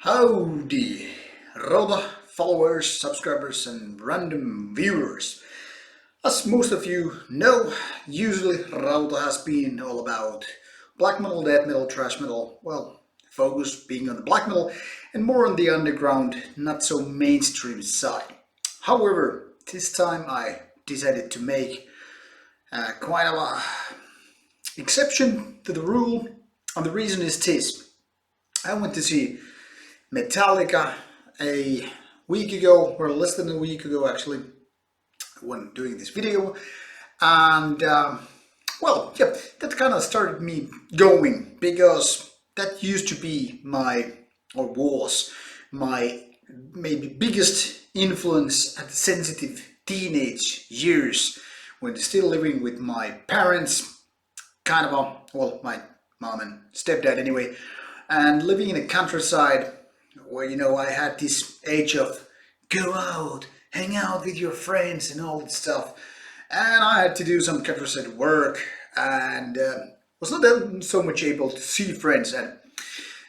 Howdy, Rauta followers, subscribers and random viewers. As most of you know, usually Rauta has been all about black metal, death metal, thrash metal, well, focus being on the black metal and more on the underground, not so mainstream side. However, this time I decided to make quite a exception to the rule, and the reason is this. I went to see Metallica a week ago, or less than a week ago actually, when doing this video, and well, yeah, that kind of started me going, because that used to be my, or was my, maybe biggest influence at the sensitive teenage years, when still living with my parents, kind of well, my mom and stepdad anyway, and living in the countryside, where I had this age of go out, hang out with your friends and all that stuff, and I had to do some countryside work and was not that so much able to see friends, and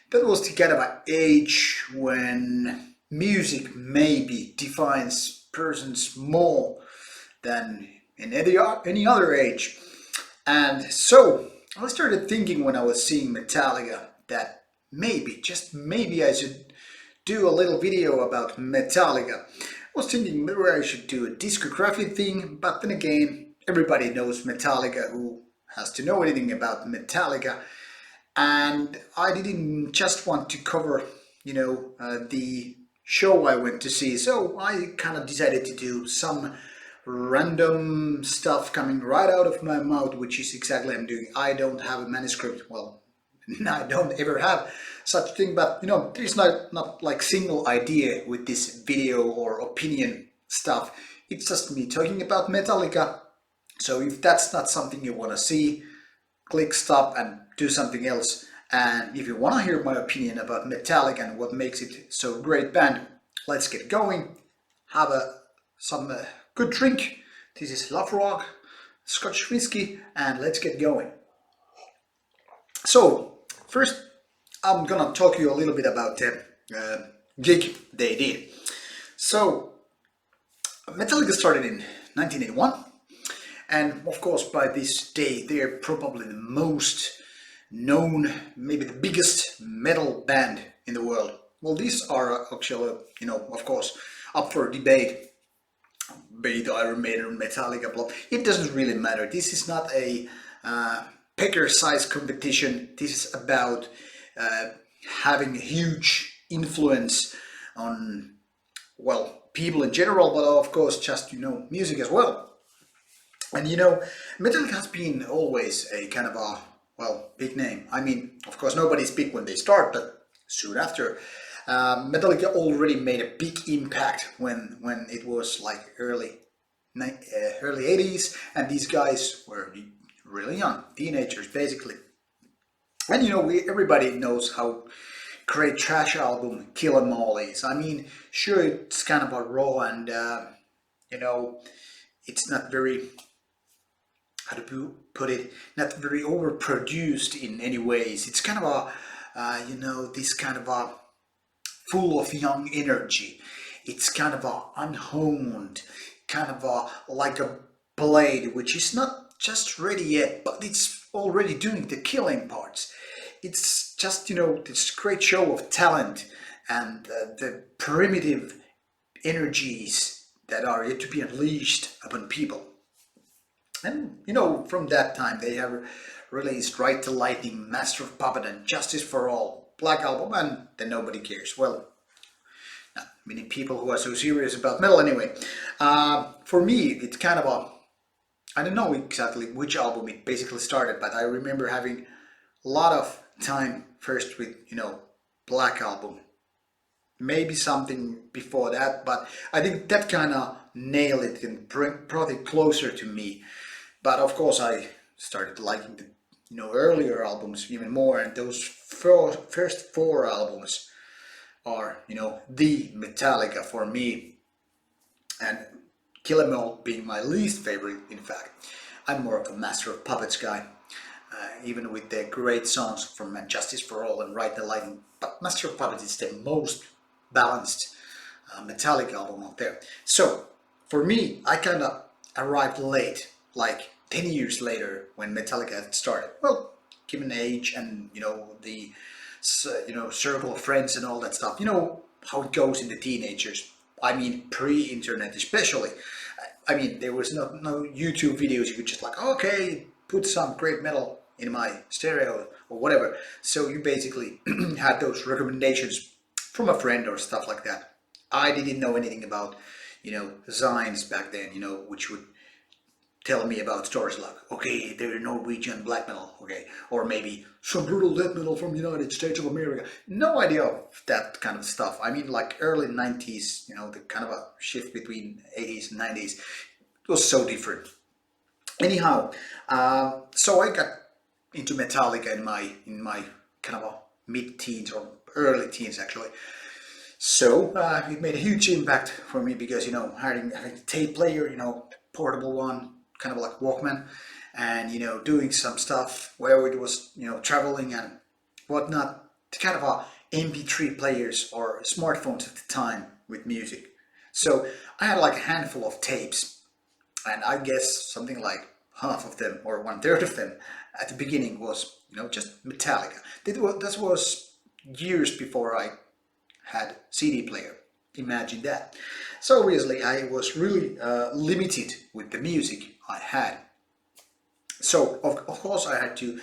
that was the kind of an age when music maybe defines persons more than in any other age. And so I started thinking when I was seeing Metallica that maybe, just maybe, I should do a little video about Metallica. I was thinking maybe I should do a discography thing, but then again, everybody knows Metallica who has to know anything about Metallica, and I didn't just want to cover, the show I went to see, so I kind of decided to do some random stuff coming right out of my mouth, which is exactly what I'm doing. I don't have a manuscript, well, I don't ever have such thing, but there's not like single idea with this video or opinion stuff. It's just me talking about Metallica. So if that's not something you want to see, click stop and do something else. And if you want to hear my opinion about Metallica and what makes it so great band, let's get going. Have some good drink. This is Love Rock, Scotch whiskey, and let's get going. So first, I'm gonna talk to you a little bit about the gig they did. So Metallica started in 1981, and of course by this day they're probably the most known, maybe the biggest metal band in the world. Well, these are actually, of course, up for debate. Be it Iron Maiden, Metallica, blah. It doesn't really matter. This is not a pecker size competition. This is about having a huge influence on, well, people in general, but of course just music as well. And Metallica has been always a kind of a, well, big name. I mean, of course nobody's big when they start, but soon after. Metallica already made a big impact when it was like early 80s, and these guys were really young, teenagers basically. And everybody knows how great thrash album Kill 'Em All is. I mean, sure, it's kind of a raw and it's not very, how to put it, not very overproduced in any ways. It's kind of a this kind of a full of young energy. It's kind of a unhoned, kind of a like a blade which is not just ready yet, but it's already doing the killing parts. It's just this great show of talent and the primitive energies that are yet to be unleashed upon people. And from that time they have released Ride the Lightning, Master of Puppet, and Justice for All, Black Album, and then Nobody Cares. Well, not many people who are so serious about metal anyway. For me, it's kind of a, I don't know exactly which album it basically started, but I remember having a lot of time first with Black Album, maybe something before that, but I think that kind of nailed it and brought it closer to me. But of course I started liking the earlier albums even more, and those first four albums are the Metallica for me, and Kill 'Em All being my least favorite. In fact, I'm more of a Master of Puppets guy. even with their great songs from Justice for All and Ride the Lightning. But Master of Puppets is the most balanced Metallica album out there. So for me, I kind of arrived late, like 10 years later when Metallica had started. Well, given age and the circle of friends and all that stuff, how it goes in the teenagers. I mean, pre-internet especially. I mean, there was no YouTube videos. You could just like, okay, put some great metal in my stereo or whatever. So you basically had those recommendations from a friend or stuff like that. I didn't know anything about, zines back then, which would tell me about stories like, okay, they're Norwegian black metal, okay, or maybe some brutal death metal from United States of America. No idea of that kind of stuff. I mean, like early 90s, the kind of a shift between 80s and 90s, it was so different. Anyhow, so I got into Metallica in my kind of a mid-teens or early teens actually. So it made a huge impact for me because having a tape player, portable one, kind of like Walkman, and doing some stuff where it was traveling and whatnot, kind of a MP3 players or smartphones at the time with music. So I had like a handful of tapes, and I guess something like half of them or 1/3 of them at the beginning was just Metallica. This was years before I had CD player. Imagine that. So obviously I was really limited with the music I had. So of course I had to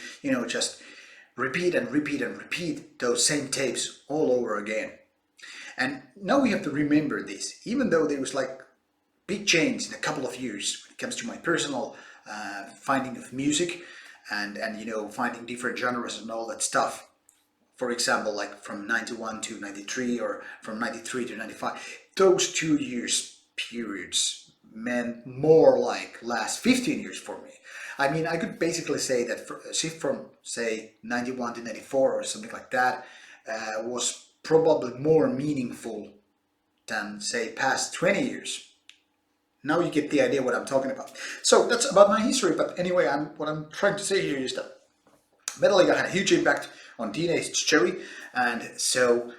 just repeat and repeat and repeat those same tapes all over again. And now we have to remember this, even though there was like big change in a couple of years when it comes to my personal finding of music and finding different genres and all that stuff. For example, like from 91 to 93 or from 93 to 95, those 2 years periods meant more like last 15 years for me. I mean, I could basically say that shift from say 91 to 94 or something like that was probably more meaningful than say past 20 years. Now you get the idea what I'm talking about. So that's about my history, but anyway, what I'm trying to say here is that Metallica had a huge impact on Teenage Cherry, and so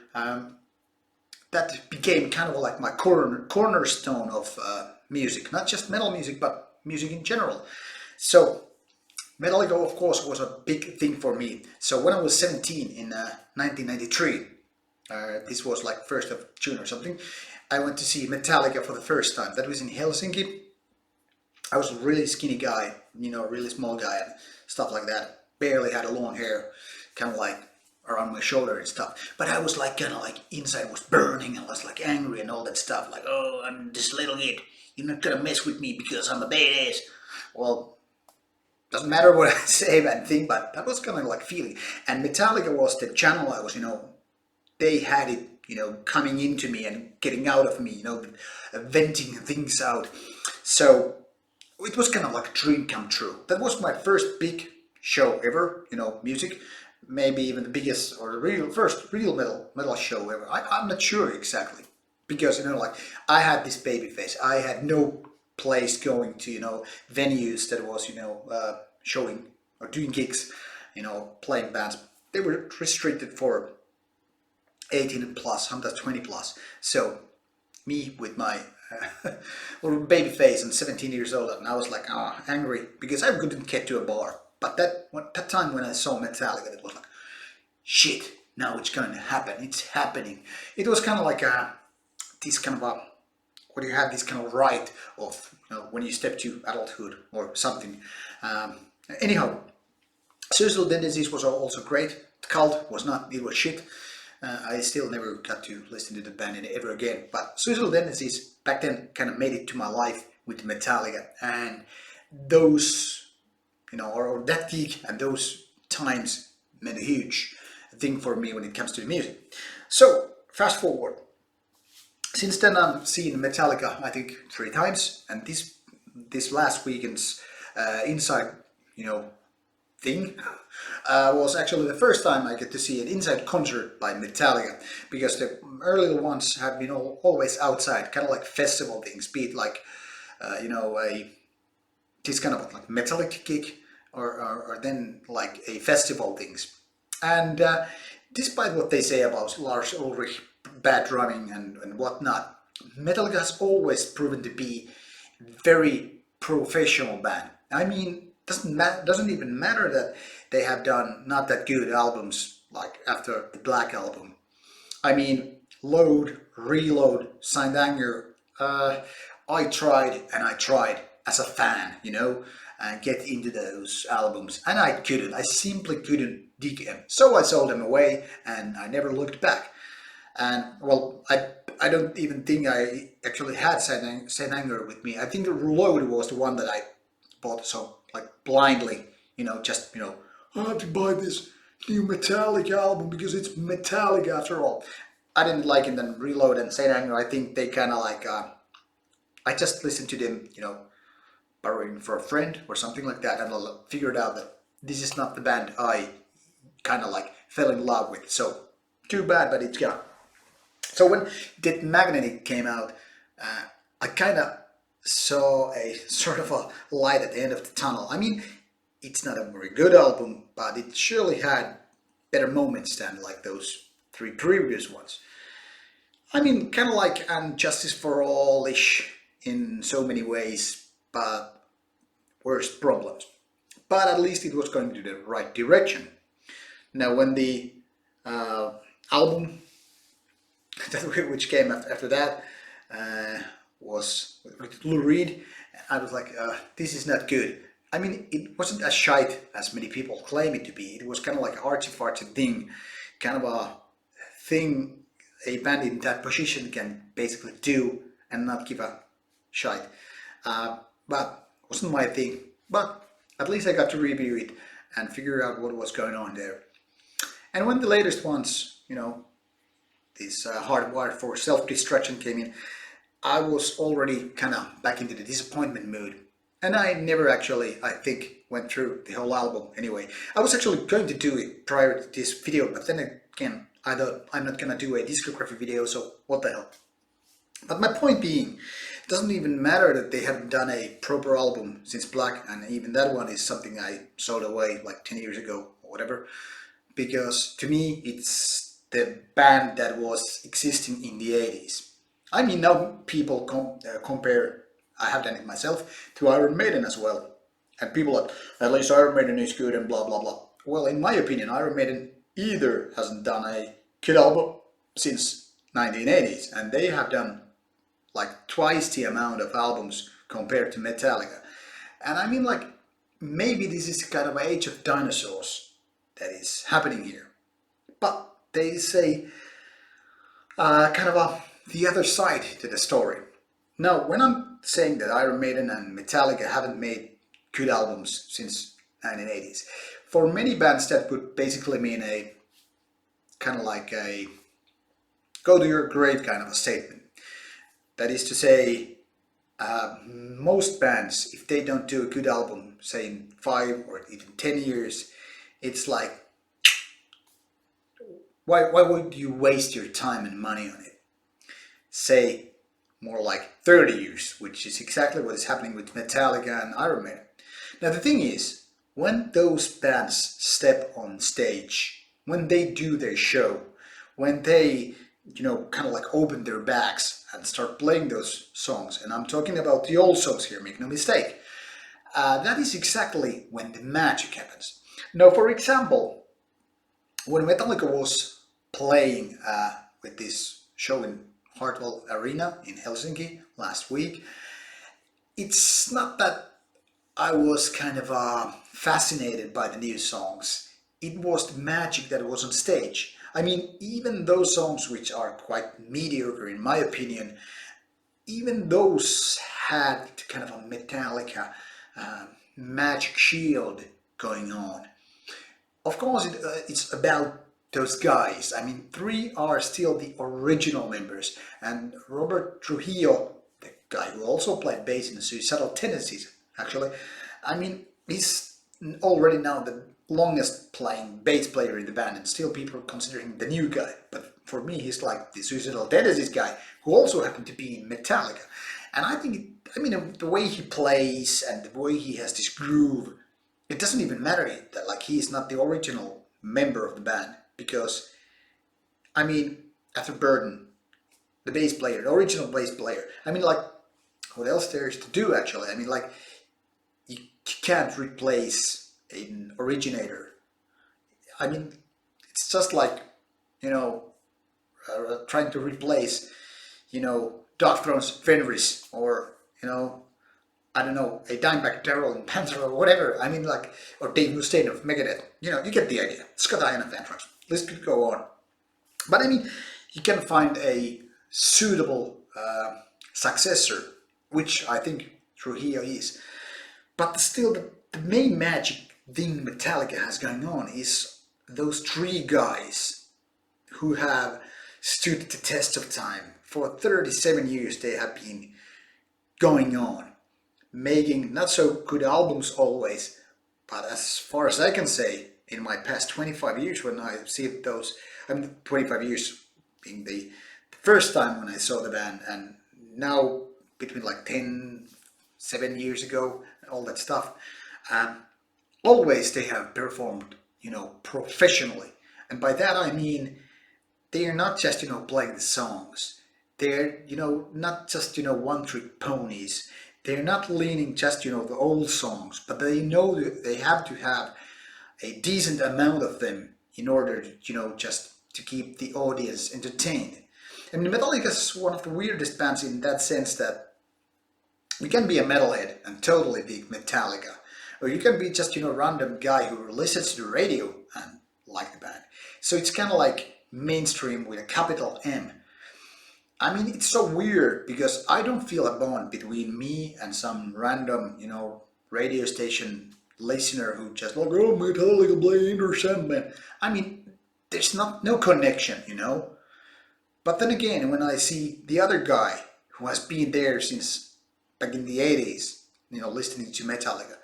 that became kind of like my cornerstone of music, not just metal music, but music in general. So Metallica, of course, was a big thing for me. So when I was 17 in 1993, this was like 1st of June or something, I went to see Metallica for the first time. That was in Helsinki. I was a really skinny guy, really small guy and stuff like that. Barely had a long hair, kind of like around my shoulder and stuff. But I was like kind of like inside was burning and I was like angry and all that stuff. Like, oh, I'm this little kid. You're not gonna mess with me because I'm a badass. Well, doesn't matter what I say and think, but that was kind of like feeling. And Metallica was the channel I was, they had it, coming into me and getting out of me, venting things out. So it was kind of like a dream come true. That was my first big show ever, music, maybe even the biggest or the first real metal show ever. I'm not sure exactly because like I had this baby face. I had no place going to venues that was showing or doing gigs, playing bands. They were restricted for 18 plus, sometimes 20 plus. So me with my little baby face and 17 years old, and I was like angry because I couldn't get to a bar. But that time when I saw Metallica, it was like, shit, now it's going to happen. It's happening. It was kind of like this kind of what do you have, this kind of rite of, when you step to adulthood or something. Anyhow, Suicidal Tendencies was also great. The Cult was not, it was shit. I still never got to listen to the band ever again. But Suicidal Tendencies back then kind of made it to my life with Metallica. And those or that gig and those times meant a huge thing for me when it comes to the music. So fast forward. Since then I've seen Metallica I think 3 times, and this last weekend's inside thing was actually the first time I get to see an inside concert by Metallica, because the earlier ones have been always outside, kind of like festival things, be it like this kind of like Metallica gig or then like a festival things. And despite what they say about Lars Ulrich bad drumming and whatnot, Metallica has always proven to be very professional band. I mean, doesn't even matter that they have done not that good albums like after the Black album. I mean, Load, Reload, Signed Anger. I tried and I tried as a fan, and get into those albums, and I couldn't. I simply couldn't dig them. So I sold them away, and I never looked back. And well, I don't even think I actually had Saint Anger with me. I think the Reload was the one that I bought so like blindly, just I have to buy this new Metallica album because it's Metallica after all. I didn't like it. Then Reload and Saint Anger, I think they kind of like I just listened to them, borrowing for a friend or something like that, and I figured out that this is not the band I kind of like fell in love with. So too bad, but it's gone. So when Dead Magnetic came out, I kind of saw a sort of a light at the end of the tunnel. I mean, it's not a very good album, but it surely had better moments than like those three previous ones. I mean, kind of like Justice for All-ish in so many ways, but worse problems. But at least it was going to the right direction. Now, when the album which came after that was with Lou Reed, I was like, this is not good. I mean, it wasn't as shite as many people claim it to be. It was kind of like an artsy-fartsy thing, kind of a thing a band in that position can basically do and not give a shite. But it wasn't my thing. But at least I got to review it and figure out what was going on there. And when the latest ones, this Hardwired for Self-Destruction came in, I was already kind of back into the disappointment mood. And I never actually, I think, went through the whole album anyway. I was actually going to do it prior to this video, but then again, I thought I'm not going to do a discography video, so what the hell. But my point being, it doesn't even matter that they haven't done a proper album since Black, and even that one is something I sold away like 10 years ago or whatever, because to me it's the band that was existing in the 80s. I mean, now people compare, I have done it myself, to Iron Maiden as well. And people are, at least Iron Maiden is good and blah blah blah. Well, in my opinion, Iron Maiden either hasn't done a good album since 1980s, and they have done like twice the amount of albums compared to Metallica. And I mean, like, maybe this is kind of an age of dinosaurs that is happening here. But they say kind of the other side to the story. Now, when I'm saying that Iron Maiden and Metallica haven't made good albums since 1980s, for many bands that would basically mean a kind of like a go to your grave kind of a statement. That is to say, most bands, if they don't do a good album, say in 5 or even 10 years, it's like, why would you waste your time and money on it? Say more like 30 years, which is exactly what is happening with Metallica and Iron Maiden. Now the thing is, when those bands step on stage, when they do their show, when they, kind of like open their bags and start playing those songs, and I'm talking about the old songs here, make no mistake, that is exactly when the magic happens. Now, for example, when Metallica was playing with this show in Hartwell Arena in Helsinki last week, it's not that I was kind of fascinated by the new songs. It was the magic that was on stage. I mean, even those songs which are quite mediocre in my opinion, even those had kind of a Metallica magic shield going on. Of course, it's about those guys. I mean, 3 are still the original members, and Robert Trujillo, the guy who also played bass in the Suicidal Tendencies, actually, I mean, he's already now the longest playing bass player in the band, and still people consider him the new guy. But for me, he's like the Suicidal Tendencies guy, who also happened to be in Metallica. And I think, the way he plays and the way he has this groove, it doesn't even matter that like he is not the original member of the band, because I mean, after Burton, the bass player, the original bass player, I mean, like, what else there is to do actually? I mean, like, you can't replace an originator. I mean, it's just like, you know, trying to replace, Doc Throne's Fenris, or, I don't know, a Dimebag Darrell in Panther or whatever. I mean, like, or Dave Mustaine of Megadeth. You get the idea. Scott Ian of Anthrax. List could go on. But I mean, you can find a suitable successor, which I think Trujillo is. But still, the main magic thing Metallica has going on is those three guys who have stood the test of time. For 37 years they have been going on, making not so good albums always, but as far as I can say, in my past 25 years when I see those, 25 years being the first time when I saw the band, and now between like 10, 7 years ago, all that stuff, always they have performed, professionally. And by that I mean they are not just, playing the songs. They're, not just, one-trick ponies. They're not leaning just, the old songs, but they know that they have to have a decent amount of them in order to, just to keep the audience entertained. I mean, Metallica is one of the weirdest bands in that sense that you can be a metalhead and totally dig Metallica, or you can be just, a random guy who listens to the radio and like the band. So it's kind of like mainstream with a capital M. I mean, it's so weird because I don't feel a bond between me and some random, radio station listener who just like, oh, Metallica play Enter Sandman. I mean, there's no connection, But then again, when I see the other guy who has been there since back in the 80s, listening to Metallica,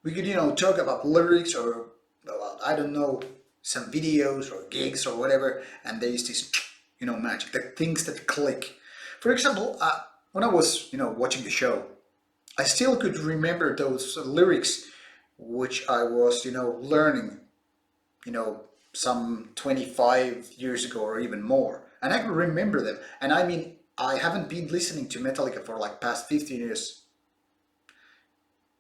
we could, talk about lyrics or about, I don't know, some videos or gigs or whatever, and there is this, magic, the things that click. For example, when I was, watching the show, I still could remember those lyrics which I was, learning, some 25 years ago or even more. And I can remember them. And I mean, I haven't been listening to Metallica for like past 15 years,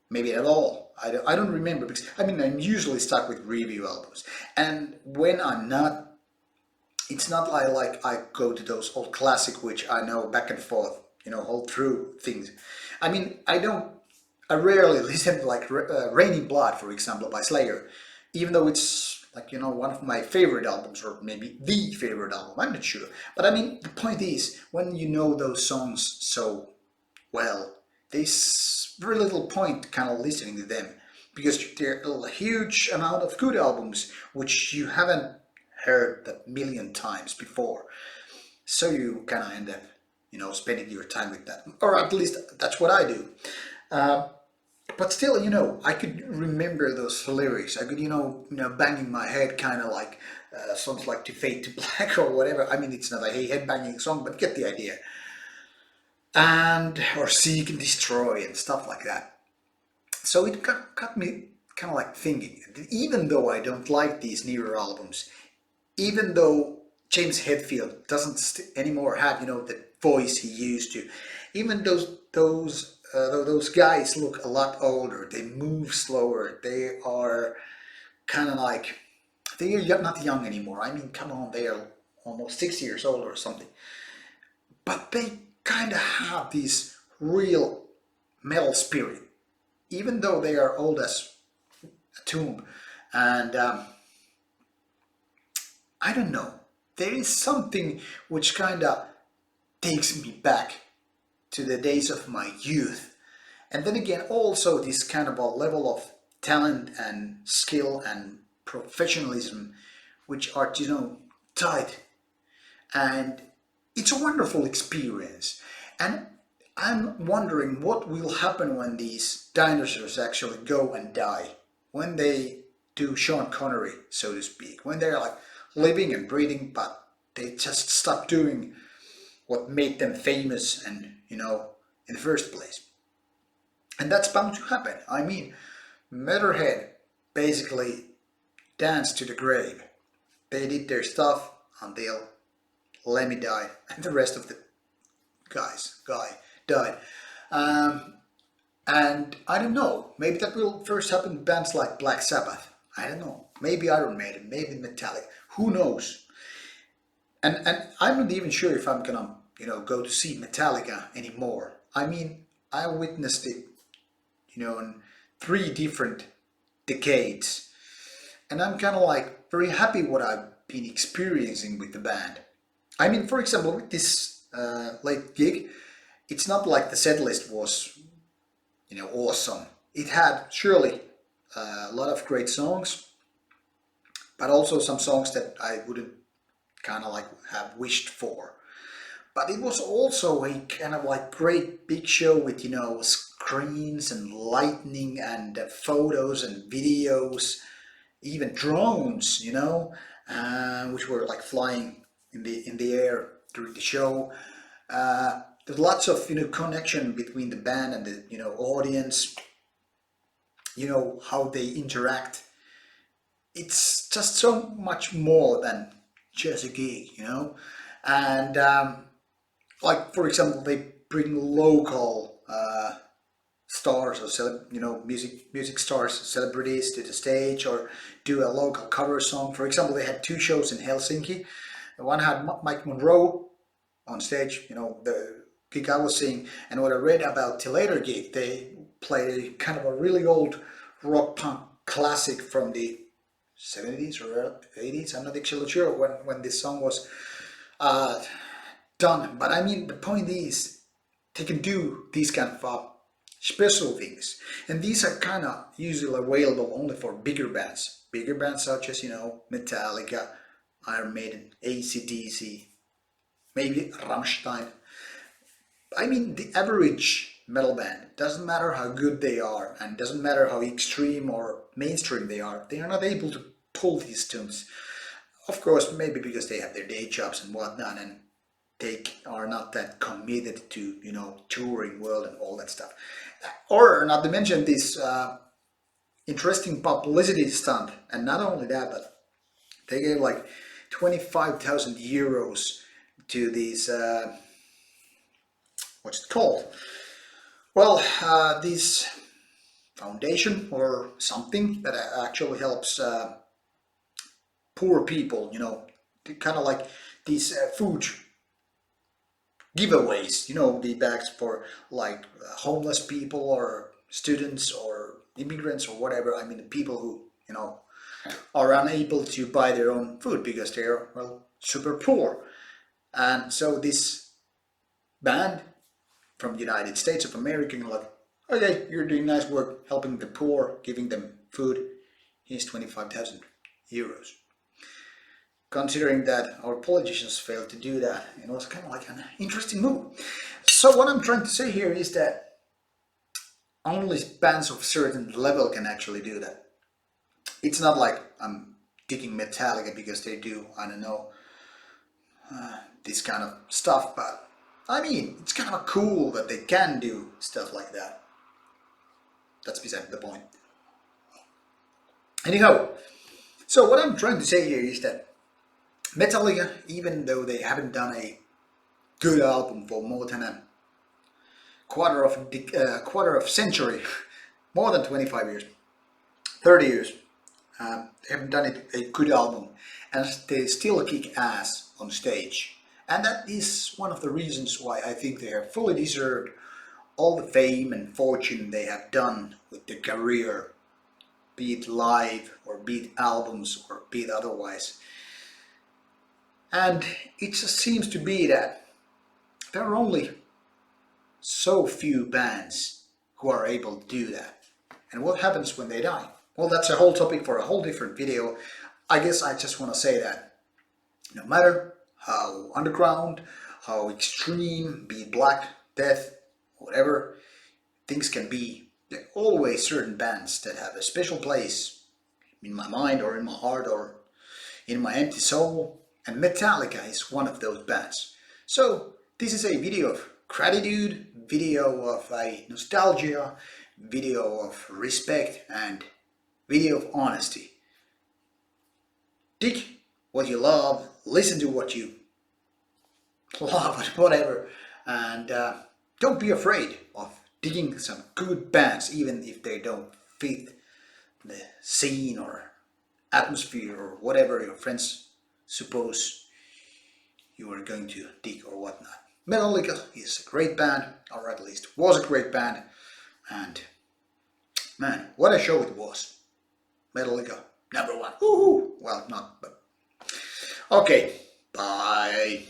maybe at all. I don't remember, because I mean, I'm usually stuck with review albums. And when I'm not, it's not like I go to those old classic which I know back and forth, all through things. I mean, I rarely listen to like Raining Blood, for example, by Slayer, even though it's like, one of my favorite albums, or maybe the favorite album, I'm not sure. But I mean, the point is, when you know those songs so well, there's very little point kind of listening to them, because there are a huge amount of good albums which you haven't heard a million times before. So you kind of end up, spending your time with that, or at least that's what I do. But still, I could remember those lyrics. I could, banging my head, kind of like songs like "To Fade to Black" or whatever. I mean, it's not a head banging song, but get the idea. And or "Seek and Destroy" and stuff like that. So it got me kind of like thinking. Even though I don't like these newer albums, even though James Hetfield doesn't anymore have, the voice he used to, even those guys look a lot older. They move slower. They are kind of like, they are not young anymore. I mean, come on, they are almost 6 years old or something. But they kind of have this real metal spirit, even though they are old as a tomb. And I don't know. There is something which kind of takes me back to the days of my youth. And then again, also this kind of a level of talent and skill and professionalism, which are, tied. And it's a wonderful experience. And I'm wondering what will happen when these dinosaurs actually go and die. When they do Sean Connery, so to speak. When they're like living and breathing, but they just stop doing what made them famous and, in the first place. And that's bound to happen. I mean, Motorhead basically danced to the grave. They did their stuff until Lemmy died and the rest of the guy died. Um, and I don't know, maybe that will first happen to bands like Black Sabbath. I don't know. Maybe Iron Maiden, maybe Metallica. Who knows? And I'm not even sure if I'm gonna, go to see Metallica anymore. I mean, I witnessed it, in 3 different decades, and I'm kind of like very happy what I've been experiencing with the band. I mean, for example, with this late gig, it's not like the set list was, awesome. It had surely a lot of great songs, but also some songs that I wouldn't kind of like have wished for. But it was also a kind of like great big show with, screens and lightning and photos and videos, even drones, which were like flying in the air during the show. There's lots of connection between the band and the audience. How they interact. It's just so much more than just a gig, And like for example, they bring local stars or music stars, celebrities to the stage, or do a local cover song. For example, they had 2 shows in Helsinki. One had Mike Monroe on stage, the gig I was seeing, and what I read about the later gig, they played a kind of a really old rock punk classic from the 70s or 80s. I'm not actually sure when this song was done, but I mean, the point is they can do these kind of special things, and these are kind of usually available only for bigger bands such as Metallica, Iron Maiden, AC/DC, maybe Rammstein. I mean, the average metal band, doesn't matter how good they are, and doesn't matter how extreme or mainstream they are not able to pull these tunes. Of course, maybe because they have their day jobs and whatnot, and they are not that committed to, touring world and all that stuff. Or not to mention this interesting publicity stunt, and not only that, but they gave like 25,000 euros to these, what's it called? Well, this foundation or something that actually helps poor people, kind of like these food giveaways, the bags for like homeless people or students or immigrants or whatever. I mean, the people who, are unable to buy their own food because they're, well, super poor. And so this band from the United States of America, like, okay, you're doing nice work helping the poor, giving them food. Here's 25,000 euros. Considering that our politicians failed to do that, it was kind of like an interesting move. So what I'm trying to say here is that only bands of certain level can actually do that. It's not like I'm digging Metallica because they do, I don't know, this kind of stuff, but I mean, it's kind of cool that they can do stuff like that. That's beside the point. Anyhow, so what I'm trying to say here is that Metallica, even though they haven't done a good album for more than a quarter of century, more than 25 years, 30 years, they haven't done a good album, and they still kick ass on stage. And that is one of the reasons why I think they have fully deserved all the fame and fortune they have done with their career, be it live or be it albums or be it otherwise. And it just seems to be that there are only so few bands who are able to do that. And what happens when they die? Well, that's a whole topic for a whole different video. I guess I just want to say that no matter how underground, how extreme, be it Black, Death, whatever things can be, there are always certain bands that have a special place in my mind or in my heart or in my empty soul, and Metallica is one of those bands. So this is a video of gratitude, video of a nostalgia, video of respect and video of honesty. Dig what you love, listen to what you love, whatever, and don't be afraid of digging some good bands, even if they don't fit the scene or atmosphere or whatever your friends suppose you are going to dig or whatnot. Metallica is a great band, or at least was a great band, and man, what a show it was. Metallica, #1. Woohoo! Well, not, but okay. Bye.